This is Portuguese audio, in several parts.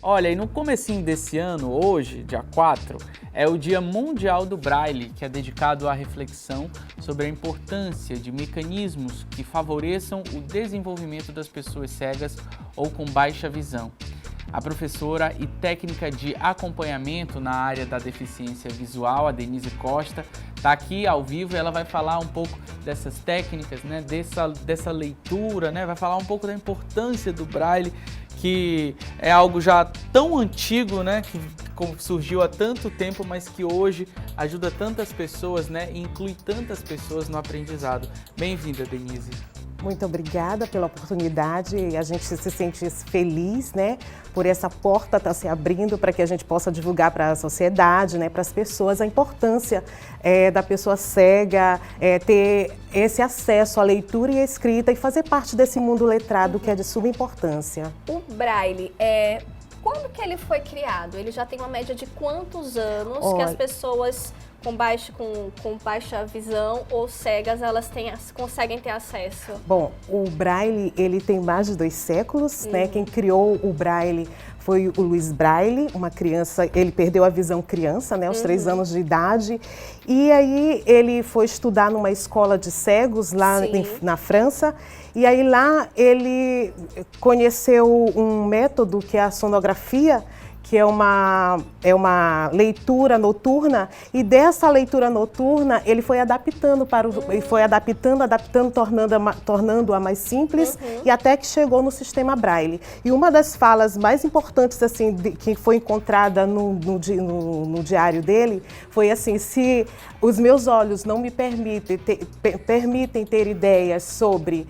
Olha, e no comecinho desse ano, hoje, dia 4, é o Dia Mundial do Braille, que é dedicado à reflexão sobre a importância de mecanismos que favoreçam o desenvolvimento das pessoas cegas ou com baixa visão. A professora e técnica de acompanhamento na área da deficiência visual, a Denise Costa, está aqui ao vivo e ela vai falar um pouco dessas técnicas, né, dessa leitura, né, vai falar um pouco da importância do Braille, que é algo já tão antigo, né, que surgiu há tanto tempo, mas que hoje ajuda tantas pessoas, né, e inclui tantas pessoas no aprendizado. Bem-vinda, Denise. Muito obrigada pela oportunidade. A gente se sente feliz, né, por essa porta estar se abrindo para que a gente possa divulgar para a sociedade, né, para as pessoas, a importância da pessoa cega, ter esse acesso à leitura e à escrita e fazer parte desse mundo letrado que é de suma importância. O Braille, quando que ele foi criado? Ele já tem uma média de quantos anos que as pessoas com baixa visão ou cegas, elas conseguem ter acesso? Bom, o Braille, ele tem mais de 2 séculos, né? Quem criou o Braille foi o Louis Braille, uma criança, ele perdeu a visão criança, né, aos 3 anos de idade, e aí ele foi estudar numa escola de cegos lá na França, e aí lá ele conheceu um método que é a sonografia, que é uma leitura noturna, e dessa leitura noturna ele foi adaptando tornando-a mais simples, e até que chegou no sistema Braille. E uma das falas mais importantes assim que foi encontrada no diário dele foi assim: se os meus olhos não me permitem ter ideias sobre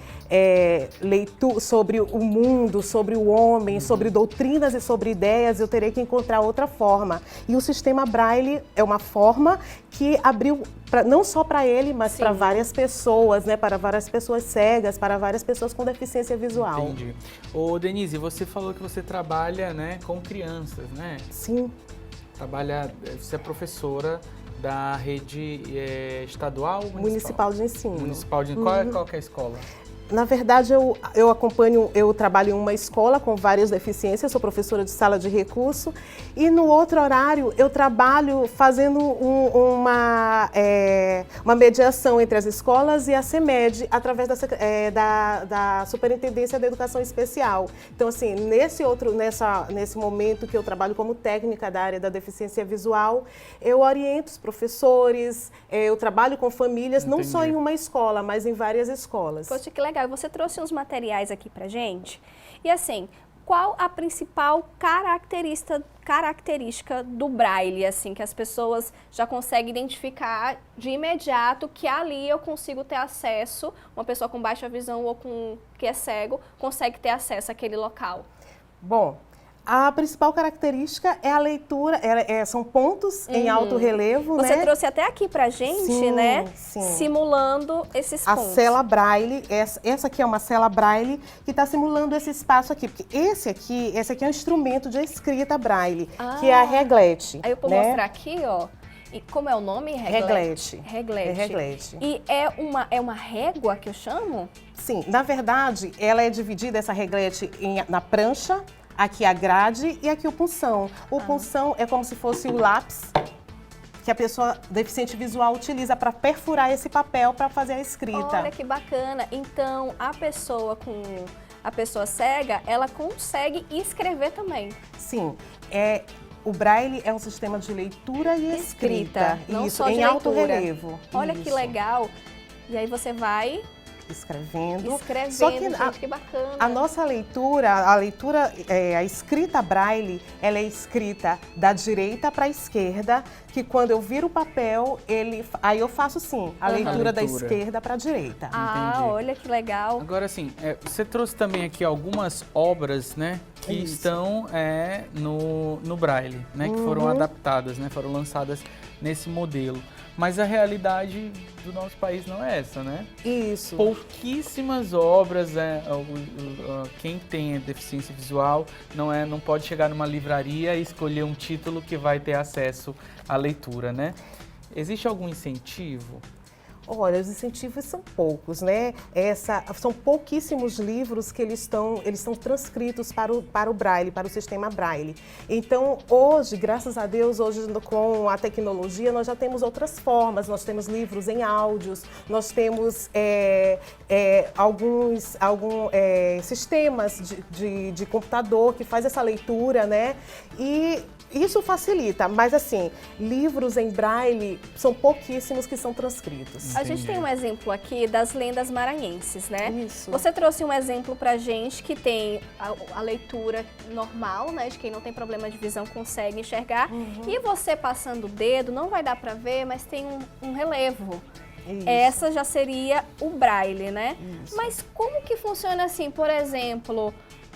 sobre o mundo, sobre o homem, sobre doutrinas e sobre ideias, eu terei que encontrar outra forma. E o sistema Braille é uma forma que abriu não só para ele, mas para várias pessoas, né? Para várias pessoas cegas, para várias pessoas com deficiência visual. Entendi. Ô, Denise, você falou que você trabalha, né, com crianças, né? Sim. Você é professora da rede estadual? Municipal de ensino. Municipal de qual que é a escola? Na verdade, eu trabalho em uma escola com várias deficiências, sou professora de sala de recurso, e no outro horário eu trabalho fazendo uma mediação entre as escolas e a CEMED, através da Superintendência da Educação Especial. Então, assim, nesse momento que eu trabalho como técnica da área da deficiência visual, eu oriento os professores, eu trabalho com famílias, não só em uma escola, mas em várias escolas. Poxa, que legal. Você trouxe uns materiais aqui pra gente. E assim, qual a principal característica do Braille, assim, que as pessoas já conseguem identificar de imediato que ali eu consigo ter acesso, uma pessoa com baixa visão ou que é cego, consegue ter acesso àquele local? Bom, a principal característica é a leitura, são pontos em alto relevo, Você né? trouxe até aqui pra gente, né? Sim. Simulando esses pontos. A cela Braille, essa aqui é uma cela Braille que está simulando esse espaço aqui, porque esse aqui é um instrumento de escrita Braille, que é a reglete. Aí eu vou mostrar aqui, ó. E como é o nome? Reglete. Reglete. É reglete. E é uma régua que eu chamo? Sim, na verdade, ela é dividida, essa reglete, na prancha. Aqui a grade e aqui o punção. O punção é como se fosse o lápis que a pessoa deficiente visual utiliza para perfurar esse papel para fazer a escrita. Olha que bacana. Então, a pessoa cega, ela consegue escrever também. Sim. O Braille é um sistema de leitura e escrita. Não isso, só de em alto leitura. relevo. Olha que legal. E aí você vai escrevendo. Só que gente, que bacana. A nossa leitura, a escrita Braille, ela é escrita da direita para a esquerda, que quando eu viro o papel, aí eu faço sim, a leitura da esquerda para a direita. Entendi. Olha que legal. Agora sim, você trouxe também aqui algumas obras, né, que estão no Braille, né, que foram adaptadas, né, foram lançadas nesse modelo. Mas a realidade do nosso país não é essa, né? Isso. Pouquíssimas obras, quem tem deficiência visual não pode chegar numa livraria e escolher um título que vai ter acesso à leitura, né? Existe algum incentivo? Olha, os incentivos são poucos, né? São pouquíssimos livros que eles estão transcritos para o Braille, para o sistema Braille. Então, hoje, graças a Deus, hoje com a tecnologia, nós já temos outras formas. Nós temos livros em áudios, nós temos alguns sistemas de computador que faz essa leitura, né? E isso facilita, mas assim, livros em Braille são pouquíssimos que são transcritos. A gente tem um exemplo aqui das lendas maranhenses, né? Isso. Você trouxe um exemplo pra gente que tem a leitura normal, né? De quem não tem problema de visão consegue enxergar. E você passando o dedo, não vai dar pra ver, mas tem um relevo. Isso. Essa já seria o Braille, né? Isso. Mas como que funciona assim, por exemplo,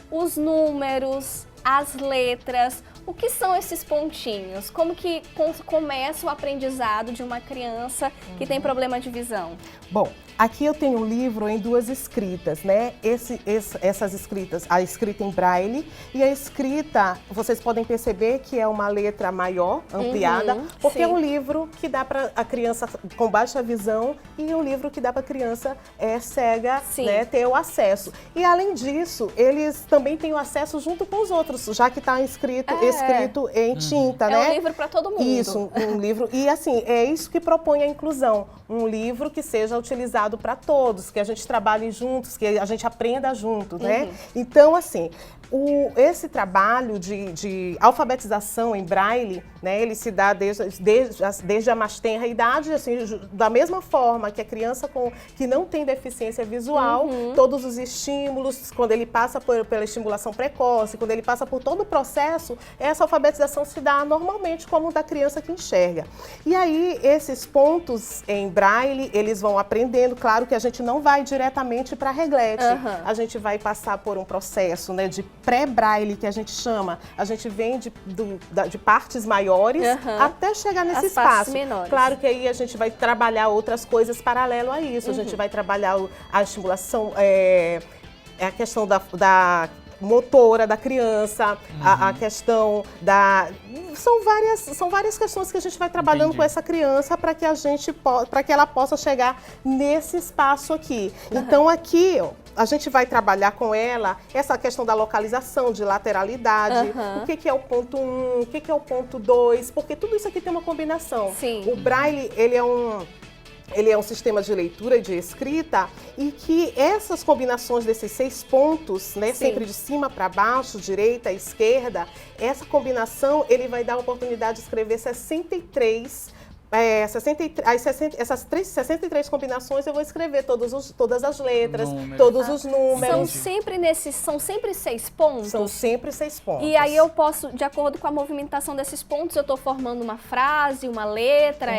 os números, as letras? O que são esses pontinhos? Como que começa o aprendizado de uma criança que tem problema de visão? Bom, aqui eu tenho um livro em 2 escritas, né? Essas escritas, a escrita em Braille e a escrita, vocês podem perceber que é uma letra maior, ampliada, porque sim. é um livro que dá para a criança com baixa visão e um livro que dá para a criança cega, né, ter o acesso. E além disso, eles também têm o acesso junto com os outros, já que está escrito em tinta, né? É um livro para todo mundo. Isso, um livro. E assim, é isso que propõe a inclusão. Um livro que seja utilizado para todos, que a gente trabalhe juntos, que a gente aprenda juntos, né? Então, assim, esse trabalho de alfabetização em Braille, né, ele se dá desde a mais tenra idade, assim, da mesma forma que a criança que não tem deficiência visual, todos os estímulos, quando ele passa pela estimulação precoce, quando ele passa por todo o processo, essa alfabetização se dá normalmente como da criança que enxerga. E aí, esses pontos em Braille, eles vão aprendendo, claro que a gente não vai diretamente para a reglete, a gente vai passar por um processo, né, de pré-Braille, que a gente chama, a gente vem de partes maiores até chegar nesse espaço. Claro que aí a gente vai trabalhar outras coisas paralelo a isso, a gente vai trabalhar a estimulação, a questão da motora da criança, a questão da... São várias questões que a gente vai trabalhando com essa criança para que ela possa chegar nesse espaço aqui. Então aqui a gente vai trabalhar com ela essa questão da localização, de lateralidade, o que é o ponto 1, o que é o ponto 2, porque tudo isso aqui tem uma combinação. O Braille, ele é um sistema de leitura e de escrita e que essas combinações desses 6 pontos, né, sempre de cima para baixo, direita, esquerda, essa combinação ele vai dar a oportunidade de escrever 63 essas 63 combinações eu vou escrever todas as letras, todos os números. São sempre 6 pontos? São sempre 6 pontos. E aí eu posso, de acordo com a movimentação desses pontos, eu estou formando uma frase, uma letra?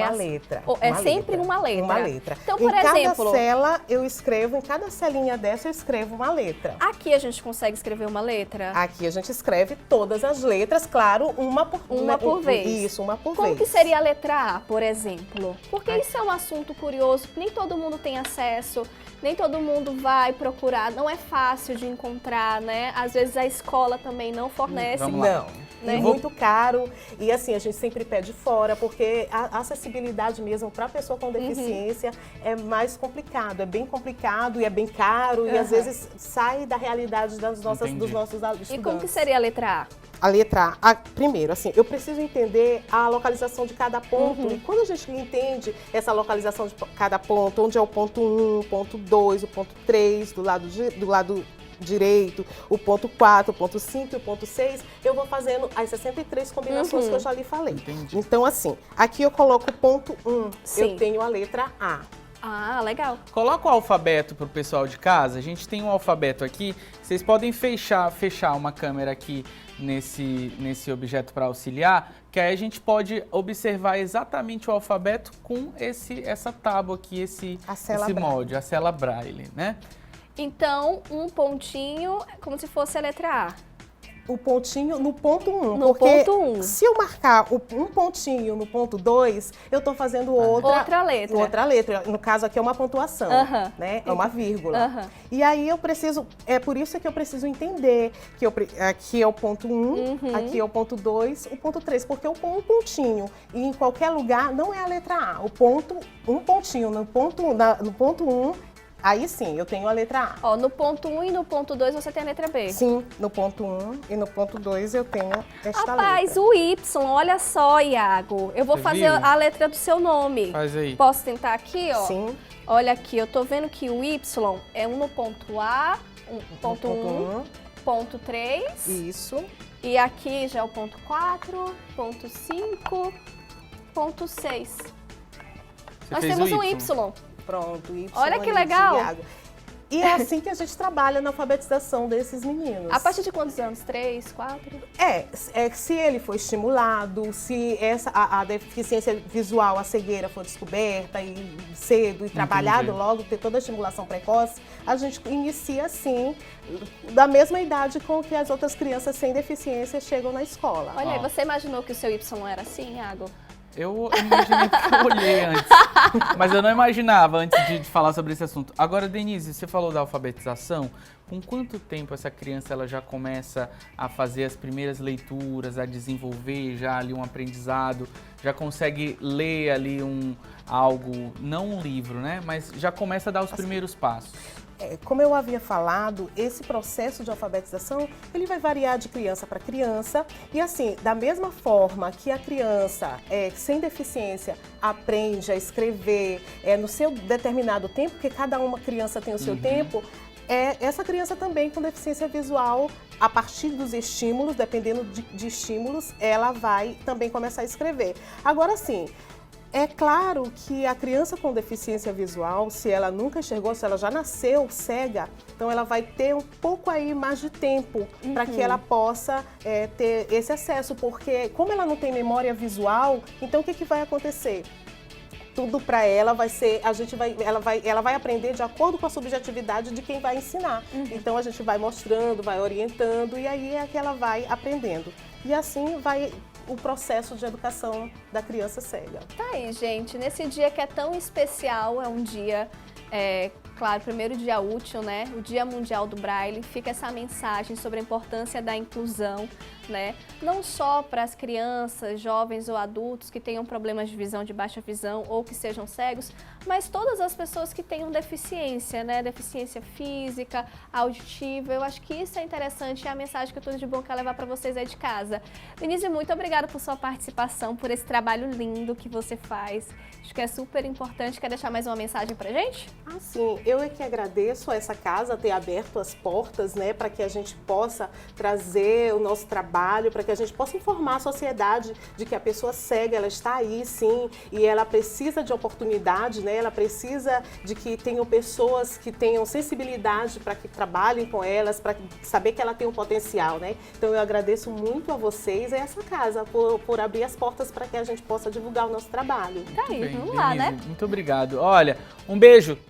Sempre uma letra? Uma letra. Então, por exemplo, exemplo, cada cela eu escrevo, em cada celinha dessa eu escrevo uma letra. Aqui a gente consegue escrever uma letra? Aqui a gente escreve todas as letras, claro, uma por vez. Isso, uma por vez. Como que seria a letra A, por exemplo? Porque isso é um assunto curioso, nem todo mundo tem acesso, nem todo mundo vai procurar, não é fácil de encontrar, né? Às vezes a escola também não fornece. Não. É muito caro e assim, a gente sempre pede fora, porque a acessibilidade mesmo para a pessoa com deficiência é mais complicado, é bem complicado e é bem caro e às vezes sai da realidade dos nossos estudantes. E como que seria a letra A? A letra A, primeiro, assim, eu preciso entender a localização de cada ponto. E quando a gente entende essa localização de cada ponto, onde é o ponto 1, o ponto 2, o ponto 3, do lado direito, o ponto 4, o ponto 5 e o ponto 6, eu vou fazendo as 63 combinações que eu já lhe falei. Então, assim, aqui eu coloco o ponto 1, eu tenho a letra A. Ah, legal. Coloca o alfabeto para o pessoal de casa. A gente tem um alfabeto aqui. Vocês podem fechar uma câmera aqui nesse objeto para auxiliar, que aí a gente pode observar exatamente o alfabeto com essa tábua aqui, esse molde, a cela Braille, né? Então, um pontinho como se fosse a letra A. o pontinho no ponto 1. No porque ponto 1. se eu marcar um pontinho no ponto 2, eu estou fazendo outra letra. No caso aqui é uma pontuação, né? É uma vírgula. E aí eu preciso, é por isso que eu preciso entender que aqui é o ponto 1, aqui é o ponto 2, o ponto 3, porque um pontinho e em qualquer lugar não é a letra A. Um pontinho no ponto 1, aí sim, eu tenho a letra A. Ó, no ponto 1 e no ponto 2 você tem a letra B. Sim, no ponto 1 e no ponto 2 eu tenho esta letra. Rapaz, o Y, olha só, Iago. Eu vou fazer a letra do seu nome. Faz aí. Posso tentar aqui, ó? Sim. Olha aqui, eu tô vendo que o Y é um no ponto A, ponto 1, ponto 3. Isso. E aqui já é o ponto 4, ponto 5, ponto 6. Nós temos um Y. Pronto, Y. Olha que legal. E é assim que a gente trabalha na alfabetização desses meninos. A partir de quantos anos? 3, 4? Se ele for estimulado, se a deficiência visual, a cegueira for descoberta e cedo e trabalhado logo, ter toda a estimulação precoce, a gente inicia assim, da mesma idade com que as outras crianças sem deficiência chegam na escola. Olha aí, você imaginou que o seu Y era assim, Iago? Eu imaginei porque eu olhei antes, mas eu não imaginava antes de falar sobre esse assunto. Agora, Denise, você falou da alfabetização. Com quanto tempo essa criança ela já começa a fazer as primeiras leituras, a desenvolver já ali um aprendizado, já consegue ler ali algo, não um livro, né? Mas já começa a dar os primeiros passos. Como eu havia falado, esse processo de alfabetização, ele vai variar de criança para criança. E assim, da mesma forma que a criança sem deficiência aprende a escrever no seu determinado tempo, porque cada uma criança tem o seu tempo, essa criança também com deficiência visual, a partir dos estímulos, dependendo de estímulos, ela vai também começar a escrever. Agora sim, é claro que a criança com deficiência visual, se ela nunca enxergou, se ela já nasceu cega, então ela vai ter um pouco aí mais de tempo para que ela possa ter esse acesso, porque como ela não tem memória visual, então o que vai acontecer? Tudo para ela vai ser, ela vai aprender de acordo com a subjetividade de quem vai ensinar. Então a gente vai mostrando, vai orientando e aí é que ela vai aprendendo. E assim vai o processo de educação da criança cega. Tá aí, gente. Nesse dia que é tão especial, é um dia, claro, primeiro dia útil, né? O Dia Mundial do Braille. Fica essa mensagem sobre a importância da inclusão, né? Não só para as crianças, jovens ou adultos que tenham problemas de visão, de baixa visão ou que sejam cegos, mas todas as pessoas que tenham deficiência, né? Deficiência física, auditiva. Eu acho que isso é interessante e é a mensagem que eu Tudo de Bom quer levar para vocês aí de casa. Denise, muito obrigada por sua participação, por esse trabalho lindo que você faz. Acho que é super importante. Quer deixar mais uma mensagem pra gente? Sim. Eu é que agradeço a essa casa ter aberto as portas, né, para que a gente possa trazer o nosso trabalho, para que a gente possa informar a sociedade de que a pessoa cega, ela está aí, sim, e ela precisa de oportunidade, né, ela precisa de que tenham pessoas que tenham sensibilidade para que trabalhem com elas, para saber que ela tem um potencial, né. Então eu agradeço muito a vocês e a essa casa por abrir as portas para que a gente possa divulgar o nosso trabalho. Tá aí, Bem, vamos lá, Denise, né? muito obrigado. Olha, um beijo.